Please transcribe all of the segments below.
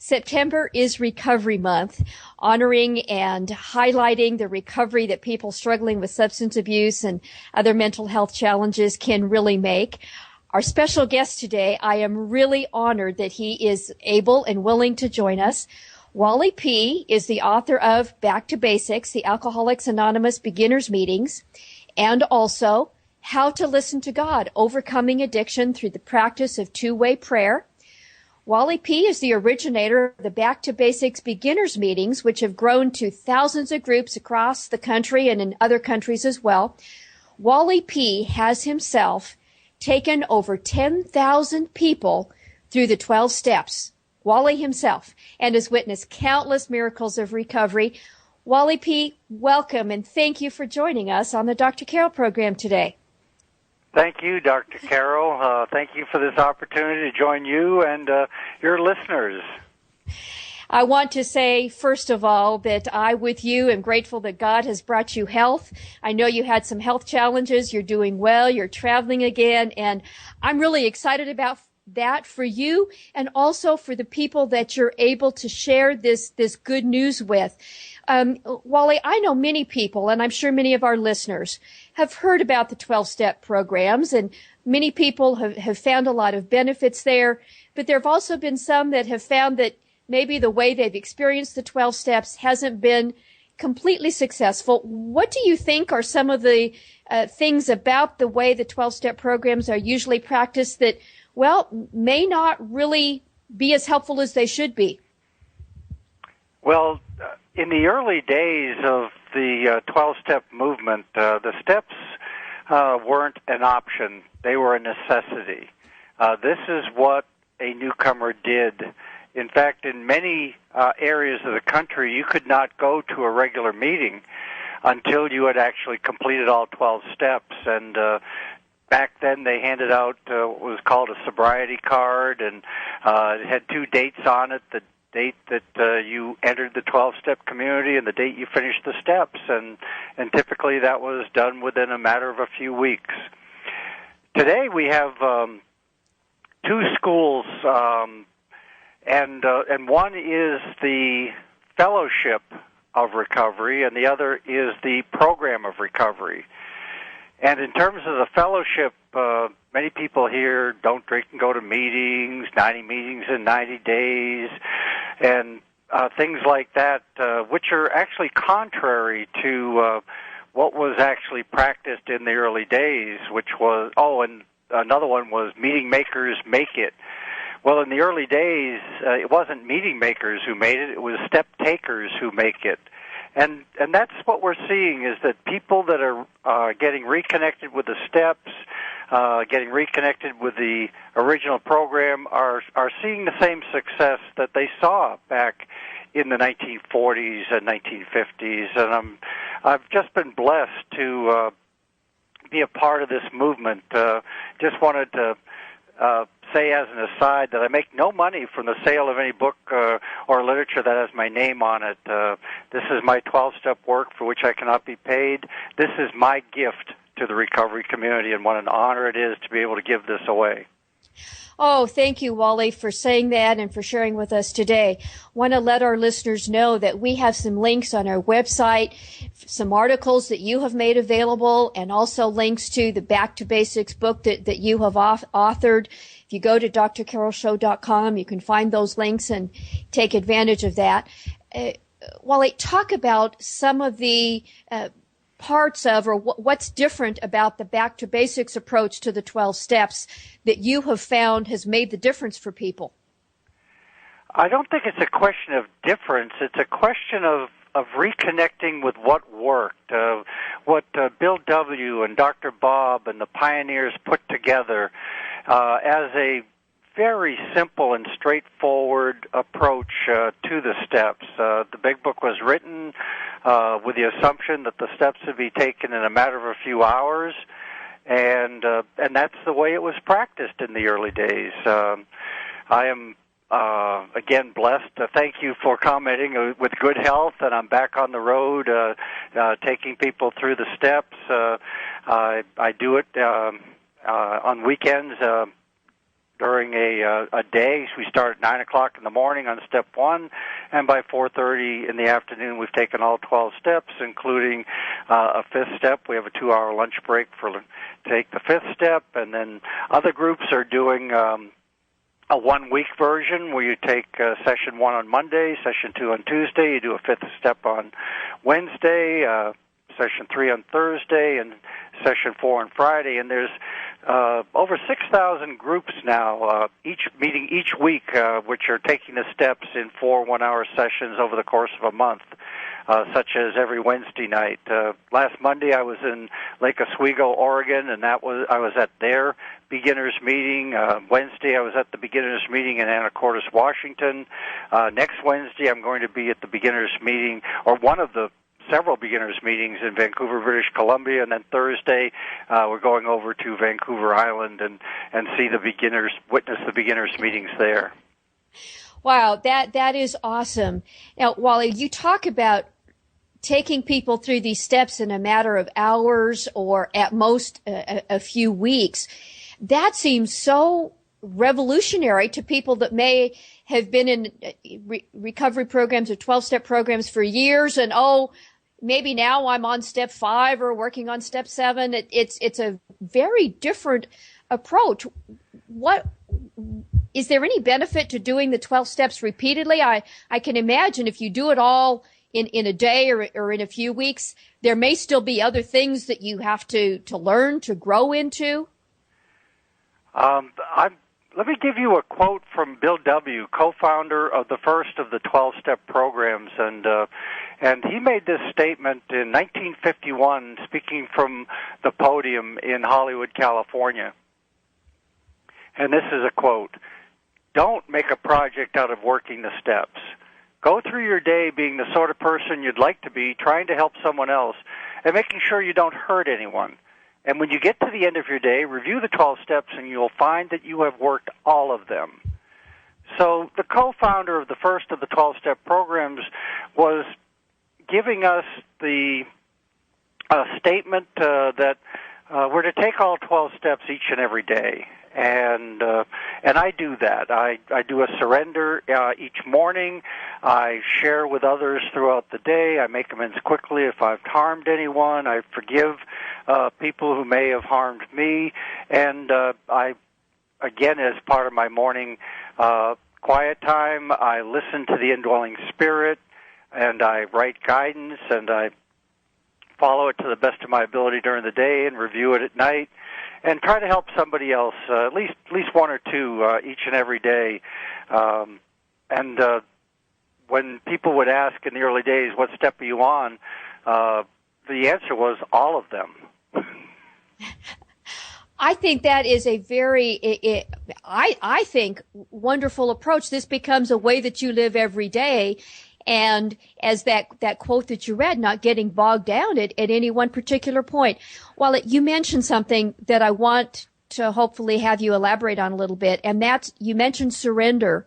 September is Recovery Month, honoring and highlighting the recovery that people struggling with substance abuse and other mental health challenges can really make. Our special guest today, I am really honored that he is able and willing to join us. Wally P. is the author of Back to Basics, the Alcoholics Anonymous Beginners Meetings, and also How to Listen to God, Overcoming Addiction Through the Practice of Two-Way Prayer. Wally P. is the originator of the Back to Basics Beginners Meetings, which have grown to thousands of groups across the country and in other countries as well. Wally P. has himself taken over 10,000 people through the 12 steps, Wally himself, and has witnessed countless miracles of recovery. Wally P., welcome, and thank you for joining us on the Dr. Carol program today. Thank you, Dr. Carol. Thank you for this opportunity to join you and your listeners. I want to say, first of all, that I, with you, am grateful that God has brought you health. I know you had some health challenges. You're doing well. You're traveling again. And I'm really excited about that for you and also for the people that you're able to share this good news with. Wally, I know many people, and I'm sure many of our listeners, have heard about the 12-step programs, and many people have found a lot of benefits there, but there have also been some that have found that maybe the way they've experienced the 12 steps hasn't been completely successful. What do you think are some of the things about the way the 12-step programs are usually practiced that, well, may not really be as helpful as they should be? Well, in the early days of the 12-step movement, the steps weren't an option. They were a necessity. This is what a newcomer did. In fact, in many areas of the country, you could not go to a regular meeting until you had actually completed all 12 steps. And back then, they handed out what was called a sobriety card, and it had two dates on it, the date that you entered the 12-step community and the date you finished the steps, and typically that was done within a matter of a few weeks. Today we have two schools, and one is the Fellowship of Recovery, and the other is the Program of Recovery. And in terms of the fellowship, many people here don't drink and go to meetings, 90 meetings in 90 days, and things like that, which are actually contrary to what was actually practiced in the early days, which was, and another one was meeting makers make it. Well, in the early days, it wasn't meeting makers who made it, it was step takers who make it. And that's what we're seeing, is that people that are getting reconnected with the steps, getting reconnected with the original program, are seeing the same success that they saw back in the 1940s and 1950s. And I've just been blessed to be a part of this movement. Just wanted to say as an aside that I make no money from the sale of any book or literature that has my name on it. This is my 12-step work for which I cannot be paid. This is my gift to the recovery community, and what an honor it is to be able to give this away. Oh, thank you, Wally, for saying that and for sharing with us today. Want to let our listeners know that we have some links on our website, some articles that you have made available, and also links to the Back to Basics book that you have authored. If you go to drcarolshow.com, you can find those links and take advantage of that. Wally, talk about some of the parts of, or what's different about the Back to Basics approach to the 12 steps that you have found has made the difference for people. I don't think it's a question of difference. It's a question of reconnecting with what worked, what Bill W. and Dr. Bob and the pioneers put together as a very simple and straightforward approach to the steps. The big book was written with the assumption that the steps would be taken in a matter of a few hours, and that's the way it was practiced in the early days. I am again blessed. Thank you for commenting with good health, and I'm back on the road taking people through the steps. I do it on weekends. during a day. We start at 9 o'clock in the morning on step 1, and by 4:30 in the afternoon, we've taken all 12 steps, including a 5th step. We have a 2-hour lunch break to take the 5th step, and then other groups are doing a 1-week version where you take session 1 on Monday, session 2 on Tuesday, you do a 5th step on Wednesday, session 3 on Thursday, and session 4 on Friday. And there's over 6,000 groups now, each meeting each week, which are taking the steps in 4 one-hour sessions over the course of a month, such as every Wednesday night. Last Monday I was in Lake Oswego, Oregon, and I was at their beginners meeting. Wednesday I was at the beginners meeting in Anacortes, Washington. Next Wednesday I'm going to be at the beginners meeting, or one of the several beginners meetings in Vancouver, British Columbia, and then Thursday we're going over to Vancouver Island and witness the beginners meetings there. Wow, that is awesome. Now, Wally, you talk about taking people through these steps in a matter of hours or at most a few weeks. That seems so revolutionary to people that may have been in recovery programs or 12-step programs for years, and maybe now I'm on step 5 or working on step 7. It's a very different approach. What is there any benefit to doing the 12 steps repeatedly? I can imagine if you do it all in a day or in a few weeks, there may still be other things that you have to learn, to grow into. Let me give you a quote from Bill W., co-founder of the first of the 12-step programs, and he made this statement in 1951, speaking from the podium in Hollywood, California. And this is a quote: "Don't make a project out of working the steps. Go through your day being the sort of person you'd like to be, trying to help someone else, and making sure you don't hurt anyone. And when you get to the end of your day, review the 12 steps, and you'll find that you have worked all of them." So the co-founder of the first of the 12-step programs was giving us the statement that we're to take all 12 steps each and every day. And I do that. I do a surrender each morning. I share with others throughout the day. I make amends quickly if I've harmed anyone. I forgive people who may have harmed me. And again, as part of my morning quiet time, I listen to the indwelling spirit, and I write guidance, and I follow it to the best of my ability during the day and review it at night, and try to help somebody else, at least one or two each and every day. When people would ask in the early days, what step are you on, the answer was all of them. I think that is a very, I think, wonderful approach. This becomes a way that you live every day. And as that quote that you read, not getting bogged down at any one particular point. Well, you mentioned something that I want to hopefully have you elaborate on a little bit, and that's, you mentioned surrender.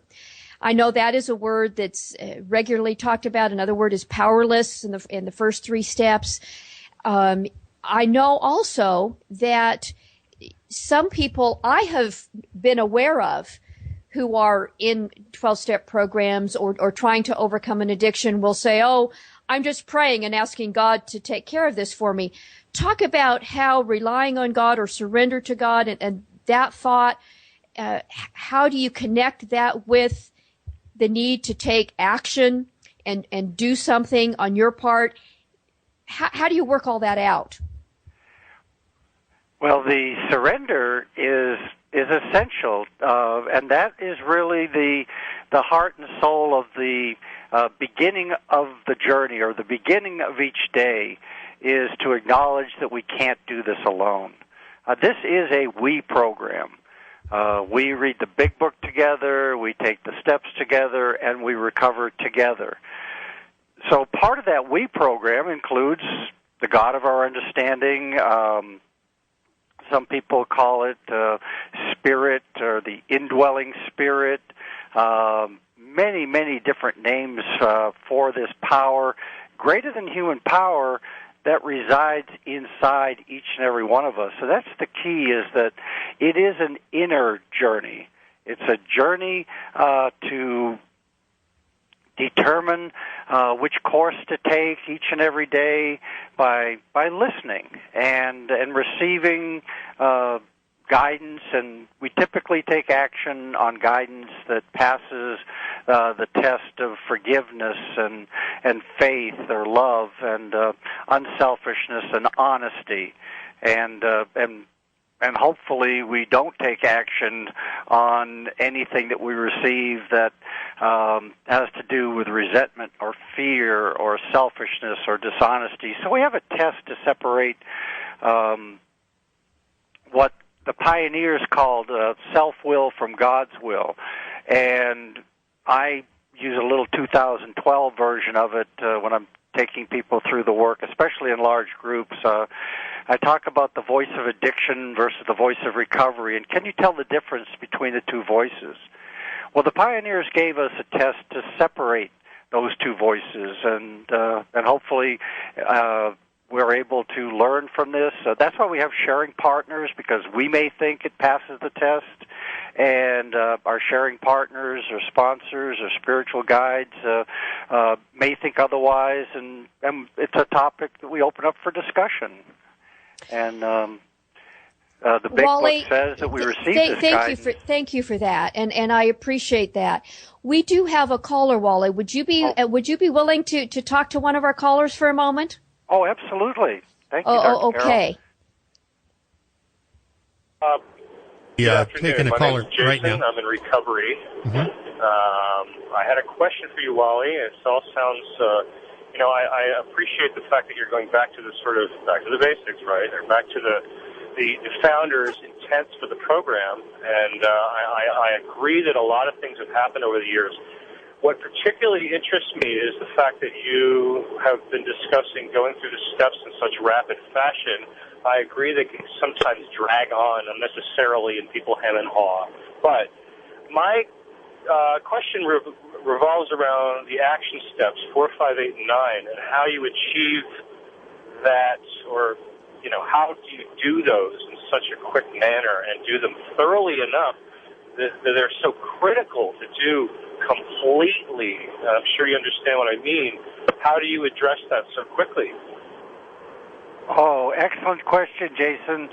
I know that is a word that's regularly talked about. Another word is powerless in the first 3 steps. I know also that some people I have been aware of who are in 12-step programs or trying to overcome an addiction will say, I'm just praying and asking God to take care of this for me. Talk about how relying on God or surrender to God and that thought, how do you connect that with the need to take action and do something on your part? How do you work all that out? Well, the surrender is essential, and that is really the heart and soul of the beginning of the journey, or the beginning of each day, is to acknowledge that we can't do this alone. This is a we program. We read the big book together, we take the steps together, and we recover together. So part of that we program includes the God of our understanding. Some people call it spirit or the indwelling spirit. Many, many different names for this power, greater than human power, that resides inside each and every one of us. So that's the key, is that it is an inner journey. It's a journey to determine which course to take each and every day by listening and receiving guidance, and we typically take action on guidance that passes the test of forgiveness and faith or love and unselfishness and honesty, and hopefully we don't take action on anything that we receive that has to do with resentment or fear or selfishness or dishonesty. So we have a test to separate what the pioneers called self-will from God's will. And I use a little 2012 version of it when I'm taking people through the work, especially in large groups. I talk about the voice of addiction versus the voice of recovery, and can you tell the difference between the two voices? Well, the pioneers gave us a test to separate those two voices, and hopefully we're able to learn from this. That's why we have sharing partners, because we may think it passes the test, and our sharing partners or sponsors or spiritual guides may think otherwise, and it's a topic that we open up for discussion. And the Big Wally, Book says that we receive this guidance. Thank you for that, and I appreciate that. We do have a caller, Wally. Would you be willing to talk to one of our callers for a moment? Oh, absolutely. Thank you, Dr. Okay. Taking a caller Jason. right now. I'm in recovery. Mm-hmm. I had a question for you, Wally. It all sounds, I appreciate the fact that you're going back to back to the basics, right? Or back to the founders' intent for the program. And I agree that a lot of things have happened over the years. What particularly interests me is the fact that you have been discussing going through the steps in such rapid fashion. I agree they can sometimes drag on unnecessarily and people hem and haw. But my question revolves around the action steps, 4, 5, 8, and 9, and how you achieve that, or, how do you do those in such a quick manner and do them thoroughly enough that they're so critical to do completely. I'm sure you understand what I mean. How do you address that so quickly? Oh, excellent question, Jason.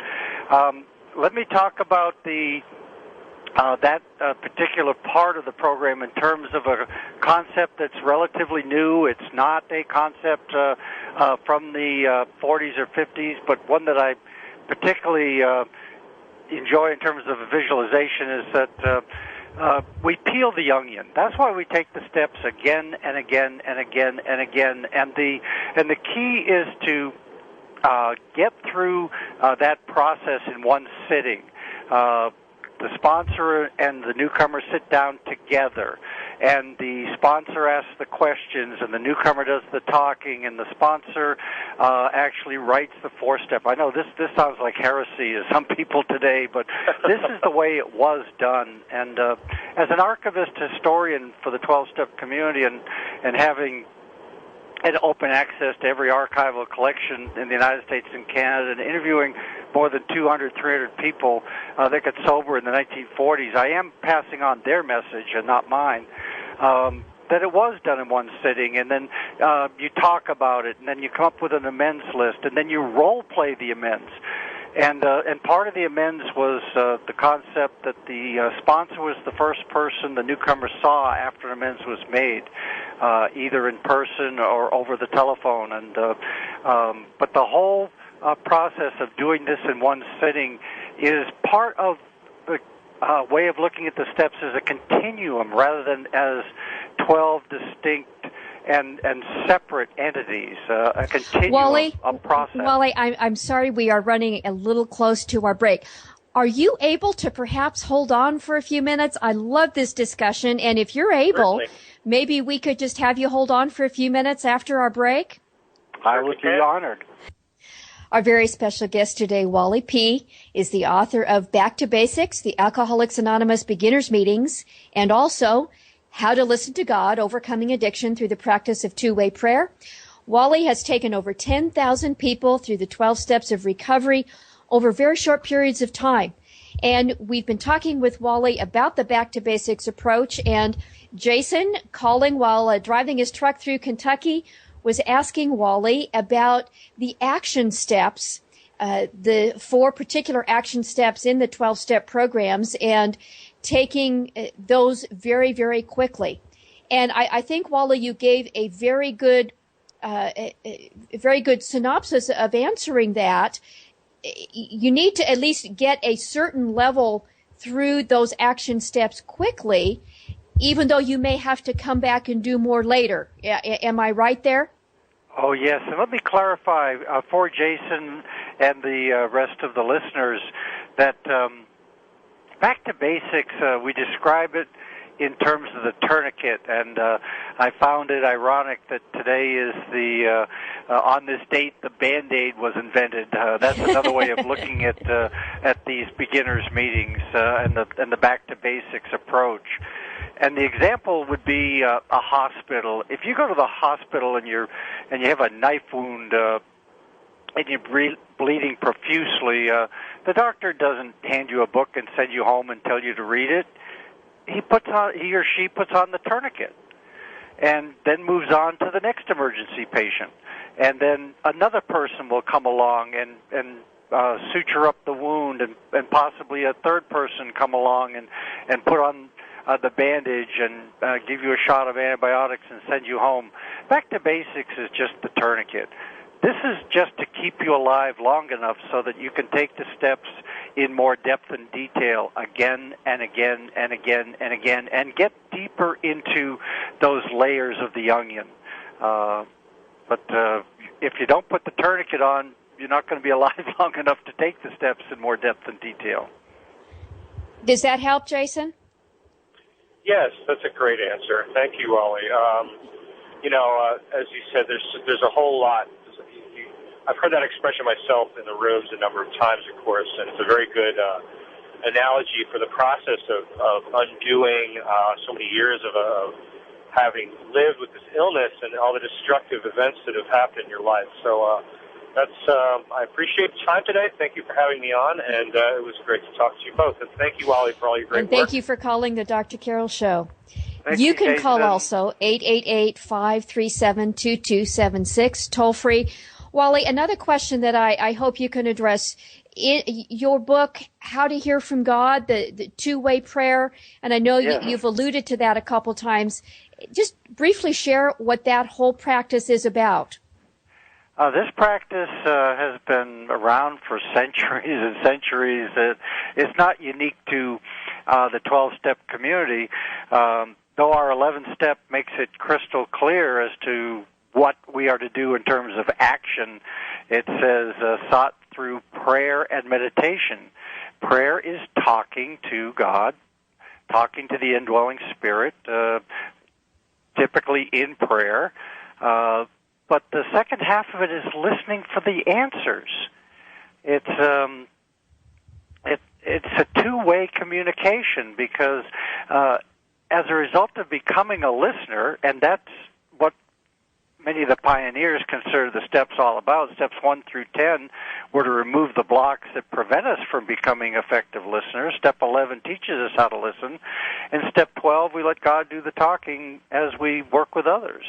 Let me talk about that particular part of the program in terms of a concept that's relatively new. It's not a concept from the 40s or 50s, but one that I particularly enjoy in terms of a visualization is that we peel the onion. That's why we take the steps again and again and again and again. And the key is to get through that process in one sitting. The sponsor and the newcomer sit down together, and the sponsor asks the questions, and the newcomer does the talking, and the sponsor actually writes the 4-step. I know this sounds like heresy to some people today, but this is the way it was done. And as an archivist historian for the 12-step community and having had open access to every archival collection in the United States and Canada, and interviewing more than 200, 300 people that got sober in the 1940s, I am passing on their message and not mine, that it was done in one sitting, and then you talk about it, and then you come up with an amends list, and then you role-play the amends. And part of the amends was the concept that the sponsor was the first person the newcomer saw after an amends was made, either in person or over the telephone. And but the whole process of doing this in one sitting is part of the way of looking at the steps as a continuum rather than as 12 distinct and separate entities, a continuum of process. Wally, I'm sorry, we are running a little close to our break. Are you able to perhaps hold on for a few minutes? I love this discussion, and if you're able, Certainly. maybe we could just have you hold on for a few minutes after our break? I would be honored. Our very special guest today, Wally P., is the author of Back to Basics, the Alcoholics Anonymous Beginners Meetings, and also How to Listen to God, Overcoming Addiction Through the Practice of Two-Way Prayer. Wally has taken over 10,000 people through the 12 steps of recovery over very short periods of time. And we've been talking with Wally about the Back to Basics approach. And Jason, calling while driving his truck through Kentucky, was asking Wally about the action steps, the 4 particular action steps in the 12-step programs, and taking those very, very quickly. And I think, Wally, you gave a very good synopsis of answering that. You need to at least get a certain level through those action steps quickly, even though you may have to come back and do more later. Am I right there? Oh, yes. And let me clarify for Jason and the rest of the listeners that Back to Basics, we describe it in terms of the tourniquet, and I found it ironic that today is the on this date the Band-Aid was invented. That's another way of looking at these beginners meetings and the Back to Basics approach. And the example would be a hospital. If you go to the hospital and you have a knife wound and you're bleeding profusely, the doctor doesn't hand you a book and send you home and tell you to read it. He or she puts on the tourniquet and then moves on to the next emergency patient. And then another person will come along and suture up the wound, and possibly a third person come along and put on the bandage and give you a shot of antibiotics and send you home. Back to Basics is just the tourniquet. This is just to keep you alive long enough so that you can take the steps in more depth and detail again and again and again and again, and get deeper into those layers of the onion. But if you don't put the tourniquet on, you're not going to be alive long enough to take the steps in more depth and detail. Does that help, Jason? Yes, that's a great answer. Thank you, Wally. As you said, there's a whole lot. I've heard that expression myself in the rooms a number of times, of course, and it's a very good analogy for the process of undoing so many years of having lived with this illness and all the destructive events that have happened in your life. So I appreciate the time today. Thank you for having me on, and it was great to talk to you both. And thank you, Wally, for all your great work. And thank you for calling the Dr. Carroll Show. You can call also 888-537-2276, toll free. Wally, another question that I hope you can address. Your book, How to Hear from God, the two-way prayer, and I know you've alluded to that a couple times. Just briefly share what that whole practice is about. This practice has been around for centuries and centuries. It's not unique to the 12-step community, though our 11th step makes it crystal clear as to what we are to do in terms of action. It says sought through prayer and meditation. Prayer is talking to God, talking to the indwelling spirit, typically in prayer. But the second half of it is listening for the answers. It's a two-way communication because as a result of becoming a listener, and that's what many of the pioneers consider the steps all about. Steps 1 through 10 were to remove the blocks that prevent us from becoming effective listeners. Step 11 teaches us how to listen. And step 12, we let God do the talking as we work with others.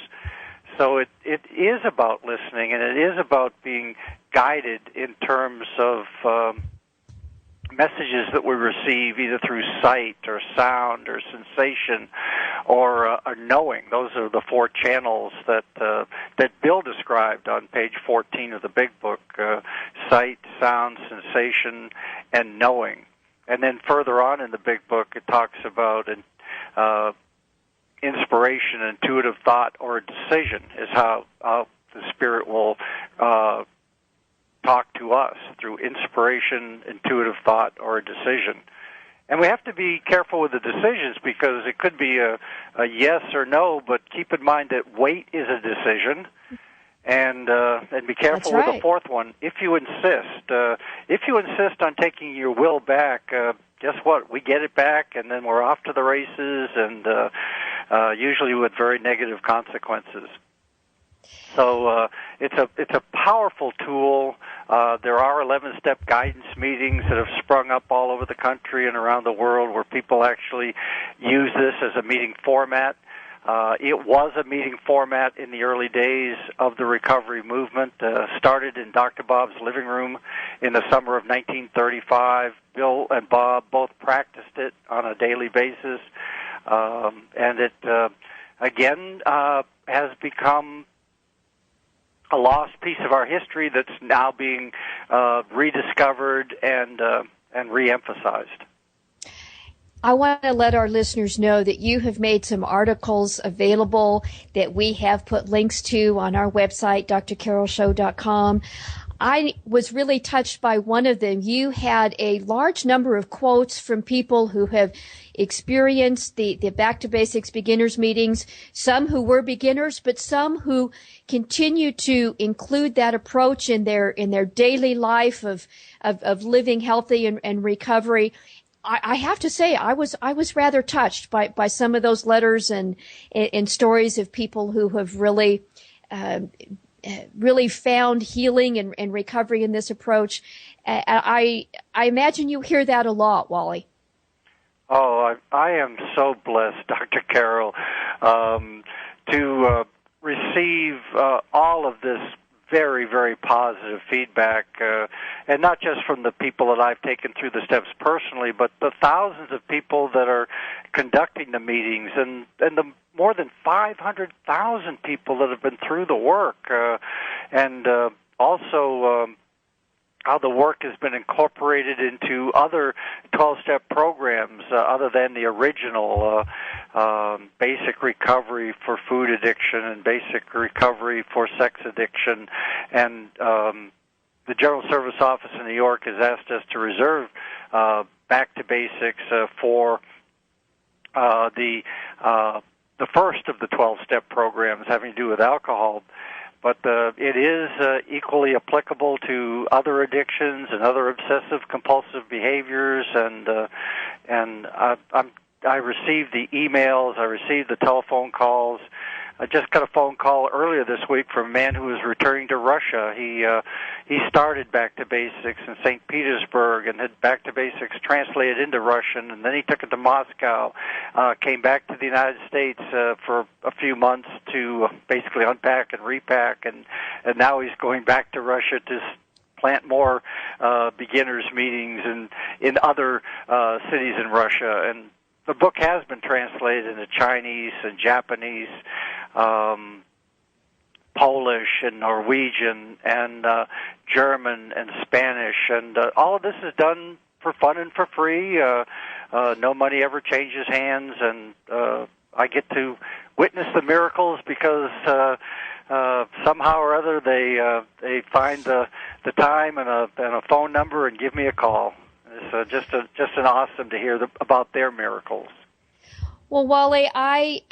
So it is about listening, and it is about being guided in terms of messages that we receive either through sight or sound or sensation or knowing. Those are the 4 channels that Bill described on page 14 of the big book, sight, sound, sensation, and knowing. And then further on in the big book, it talks about inspiration, intuitive thought, or a decision is how the Spirit will talk to us through inspiration, intuitive thought, or a decision. And we have to be careful with the decisions because it could be a yes or no, but keep in mind that wait is a decision. And be careful with the fourth one. If you insist on taking your will back, guess what? We get it back, and then we're off to the races, and usually with very negative consequences. So it's a powerful tool. There are 11-step guidance meetings that have sprung up all over the country and around the world where people actually use this as a meeting format. It was a meeting format in the early days of the recovery movement. Started in Dr. Bob's living room in the summer of 1935. Bill and Bob both practiced it on a daily basis. And it, again, has become a lost piece of our history that's now being rediscovered and reemphasized. I want to let our listeners know that you have made some articles available that we have put links to on our website, drcarolshow.com. I was really touched by one of them. You had a large number of quotes from people who have experienced the Back to Basics beginners meetings, some who were beginners, but some who continue to include that approach in their daily life of living healthy and recovery. I have to say, I was rather touched by some of those letters and stories of people who have really found healing and recovery in this approach. I imagine you hear that a lot, Wally. Oh, I am so blessed, Dr. Carol, to receive all of this very, very positive feedback, and not just from the people that I've taken through the steps personally, but the thousands of people that are conducting the meetings and the more than 500,000 people that have been through the work, and also how the work has been incorporated into other 12-step programs other than the original basic recovery for food addiction and basic recovery for sex addiction. And the General Service Office in New York has asked us to reserve Back to Basics for the first of the 12-step programs having to do with alcohol. But it is equally applicable to other addictions and other obsessive-compulsive behaviors, and I received the emails, I received the telephone calls. I just got a phone call earlier this week from a man who was returning to Russia. He started Back to Basics in St. Petersburg and had Back to Basics translated into Russian, and then he took it to Moscow, came back to the United States for a few months to basically unpack and repack, and now he's going back to Russia to plant more beginners meetings in other cities in Russia. And the book has been translated into Chinese and Japanese, Polish and Norwegian and German and Spanish, and all of this is done for fun and for free. No money ever changes hands, and I get to witness the miracles because somehow or other they find the time and a phone number and give me a call. It's just an awesome to hear about their miracles. Well, Wally, I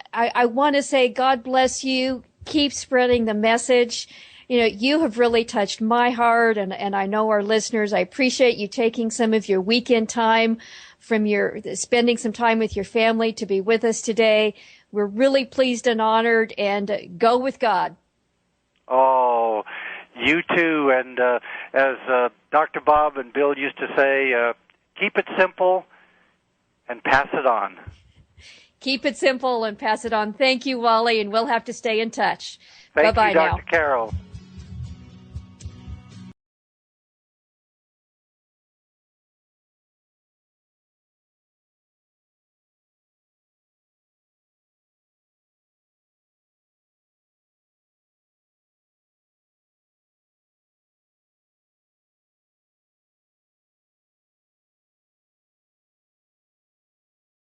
want to say God bless you. Keep spreading the message. You know, you have really touched my heart, and I know our listeners. I appreciate you taking some of your weekend time from spending some time with your family to be with us today. We're really pleased and honored, and go with God. Oh, you too. And as Dr. Bob and Bill used to say, keep it simple and pass it on. Keep it simple and pass it on. Thank you, Wally, and we'll have to stay in touch. Thank Bye-bye you, Dr. now. Carol.